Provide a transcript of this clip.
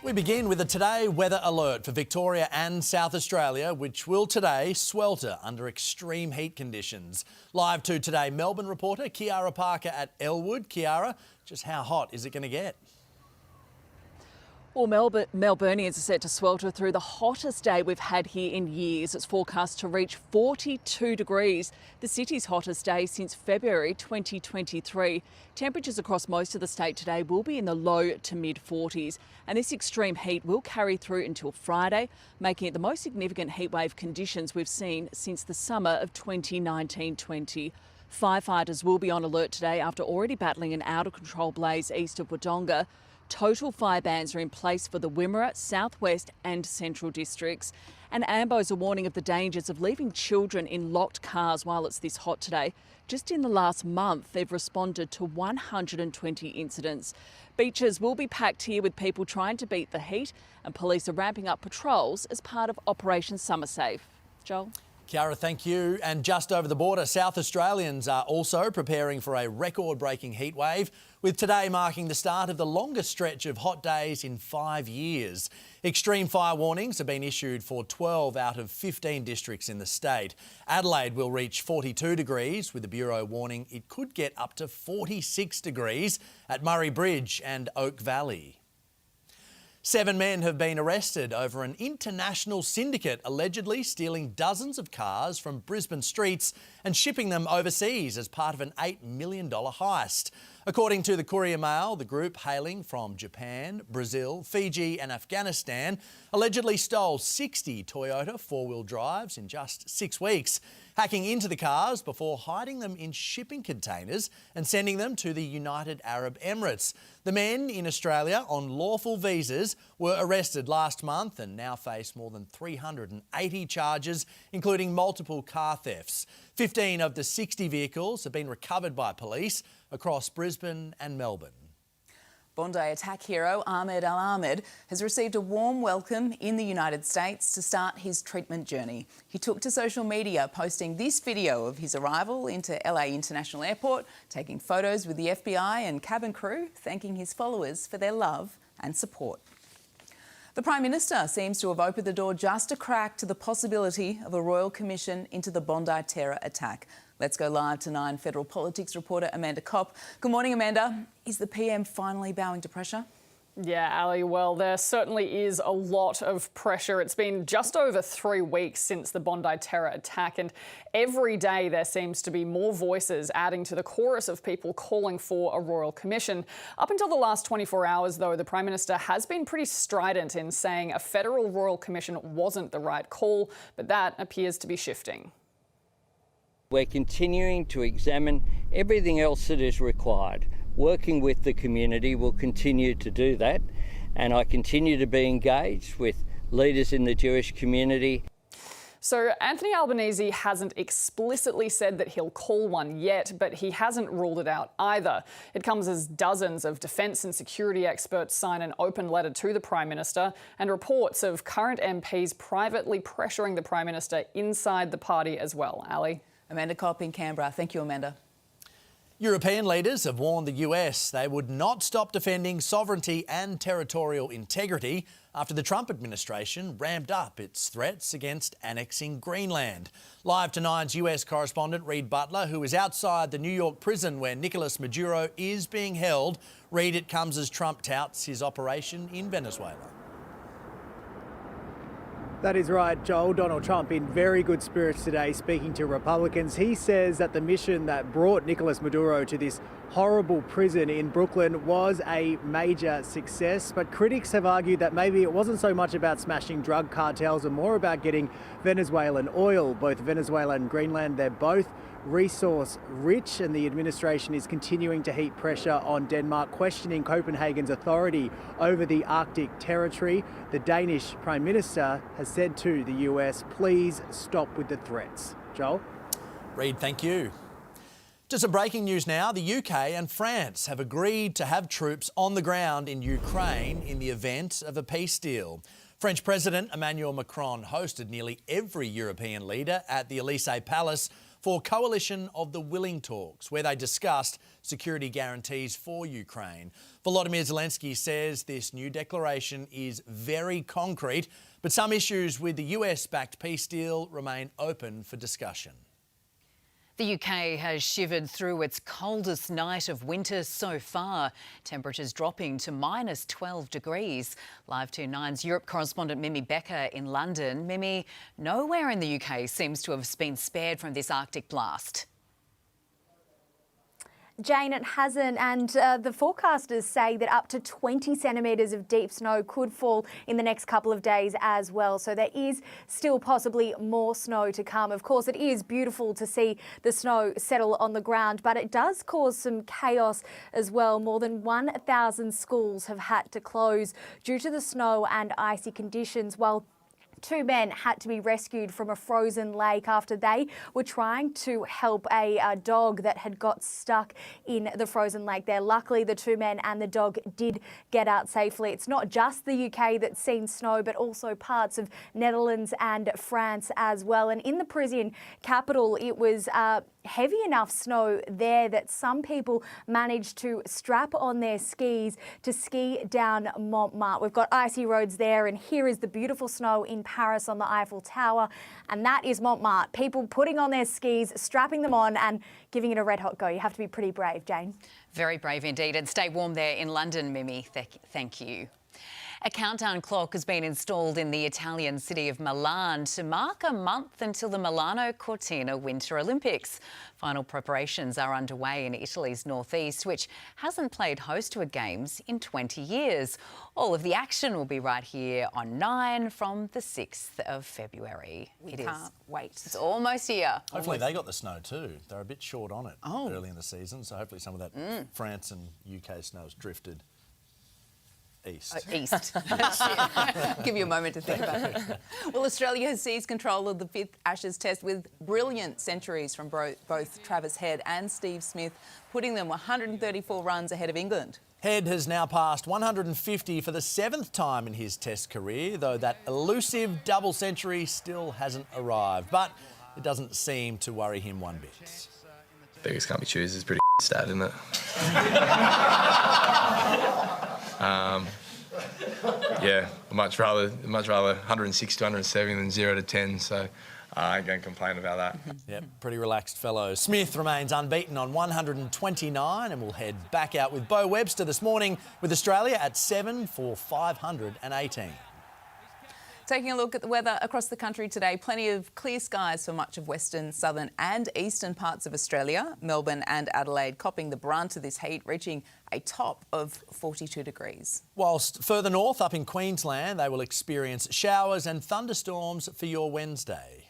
We begin with a Today weather alert for Victoria and South Australia, which will today swelter under extreme heat conditions. Live to Today Melbourne reporter Kiara Parker at Elwood. Kiara, just how hot is it going to get? Well, Melburnians are set to swelter through the hottest day we've had here in years. It's forecast to reach 42 degrees, the city's hottest day since February 2023. Temperatures across most of the state today will be in the low to mid 40s, and this extreme heat will carry through until Friday, making it the most significant heatwave conditions we've seen since the summer of 2019-20. Firefighters will be on alert today after already battling an out-of-control blaze east of Wodonga. Total fire bans are in place for the Wimmera, Southwest and Central districts. And AMBO's a warning of the dangers of leaving children in locked cars while it's this hot today. Just in the last month, they've responded to 120 incidents. Beaches will be packed here with people trying to beat the heat, and police are ramping up patrols as part of Operation Summer Safe. Joel? Kiara, thank you. And just over the border, South Australians are also preparing for a record-breaking heat wave, with today marking the start of the longest stretch of hot days in 5 years. Extreme fire warnings have been issued for 12 out of 15 districts in the state. Adelaide will reach 42 degrees, with the Bureau warning it could get up to 46 degrees at Murray Bridge and Oak Valley. 7 men have been arrested over an international syndicate allegedly stealing dozens of cars from Brisbane streets and shipping them overseas as part of an $8 million heist. According to the Courier Mail, the group, hailing from Japan, Brazil, Fiji and Afghanistan, allegedly stole 60 Toyota four-wheel drives in just 6 weeks, hacking into the cars before hiding them in shipping containers and sending them to the United Arab Emirates. The men in Australia on lawful visas were arrested last month and now face more than 380 charges, including multiple car thefts. 15 of the 60 vehicles have been recovered by police across Brisbane and Melbourne. Bondi attack hero Ahmedal-Ahmed has received a warm welcome in the United States to start his treatment journey. He took to social media, posting this video of his arrival into LA International Airport, taking photos with the FBI and cabin crew, thanking his followers for their love and support. The Prime Minister seems to have opened the door just a crack to the possibility of a royal commission into the Bondi terror attack. Let's go live to 9 Federal Politics reporter Amanda Kopp. Good morning, Amanda. Is the PM finally bowing to pressure? Yeah, Ali, well, there certainly is a lot of pressure. It's been just over 3 weeks since the Bondi terror attack, and every day there seems to be more voices adding to the chorus of people calling for a royal commission. Up until the last 24 hours, though, the Prime Minister has been pretty strident in saying a federal royal commission wasn't the right call, but that appears to be shifting. We're continuing to examine everything else that is required. Working with the community, will continue to do that, and I continue to be engaged with leaders in the Jewish community. So Anthony Albanese hasn't explicitly said that he'll call one yet, but he hasn't ruled it out either. It comes as dozens of defence and security experts sign an open letter to the Prime Minister, and reports of current MPs privately pressuring the Prime Minister inside the party as well. Ali? Amanda Kopp in Canberra. Thank you, Amanda. European leaders have warned the US they would not stop defending sovereignty and territorial integrity after the Trump administration ramped up its threats against annexing Greenland. Live to 9's US correspondent Reid Butler, who is outside the New York prison where Nicolas Maduro is being held. Reid, it comes as Trump touts his operation in Venezuela. That is right, Joel. Donald Trump in very good spirits today speaking to Republicans. He says that the mission that brought Nicolas Maduro to this horrible prison in Brooklyn was a major success, but critics have argued that maybe it wasn't so much about smashing drug cartels and more about getting Venezuelan oil. Both Venezuela and Greenland, they're both resource rich, and the administration is continuing to heap pressure on Denmark, questioning Copenhagen's authority over the Arctic territory. The Danish Prime Minister has said to the US, please stop with the threats. Joel? Reid, thank you. To some breaking news now. The UK and France have agreed to have troops on the ground in Ukraine in the event of a peace deal. French President Emmanuel Macron hosted nearly every European leader at the Elysee Palace for Coalition of the Willing talks, where they discussed security guarantees for Ukraine. Volodymyr Zelensky says this new declaration is very concrete, but some issues with the US-backed peace deal remain open for discussion. The UK has shivered through its coldest night of winter so far. Temperatures dropping to minus 12 degrees. Live 2's Europe correspondent Mimi Becker in London. Mimi, nowhere in the UK seems to have been spared from this Arctic blast. Jane, it hasn't, and the forecasters say that up to 20 centimetres of deep snow could fall in the next couple of days as well. So there is still possibly more snow to come. Of course, it is beautiful to see the snow settle on the ground, but it does cause some chaos as well. More than 1,000 schools have had to close due to the snow and icy conditions, while 2 men had to be rescued from a frozen lake after they were trying to help a dog that had got stuck in the frozen lake there. Luckily, the 2 men and the dog did get out safely. It's not just the UK that's seen snow, but also parts of Netherlands and France as well. And in the Parisian capital, it was heavy enough snow there that some people managed to strap on their skis to ski down Montmartre. We've got icy roads there, and here is the beautiful snow in Paris on the Eiffel Tower, and that is Montmartre. People putting on their skis, strapping them on and giving it a red hot go. You have to be pretty brave, Jane. Very brave indeed, and stay warm there in London, Mimi. Thank you. A countdown clock has been installed in the Italian city of Milan to mark a month until the Milano Cortina Winter Olympics. Final preparations are underway in Italy's northeast, which hasn't played host to a Games in 20 years. All of the action will be right here on 9 from the 6th of February. We can't wait. It's almost here. Hopefully they got the snow too. They're a bit short on it early in the season, so hopefully some of that France and UK snow's drifted east. Give you a moment to think about it. Well, Australia has seized control of the 5th Ashes Test with brilliant centuries from both Travis Head and Steve Smith, putting them 134 runs ahead of England. Head has now passed 150 for the 7th time in his Test career, though that elusive double century still hasn't arrived. But it doesn't seem to worry him one bit. Beggars can't be choosers is pretty stat, isn't it? Yeah, much rather 160 to 170 than 0 to 10, so I ain't going to complain about that. Yep, pretty relaxed fellow. Smith remains unbeaten on 129 and will head back out with Bo Webster this morning with Australia at 7 for 518. Taking a look at the weather across the country today, plenty of clear skies for much of western, southern and eastern parts of Australia. Melbourne and Adelaide copping the brunt of this heat, reaching a top of 42 degrees. Whilst further north up in Queensland, they will experience showers and thunderstorms for your Wednesday.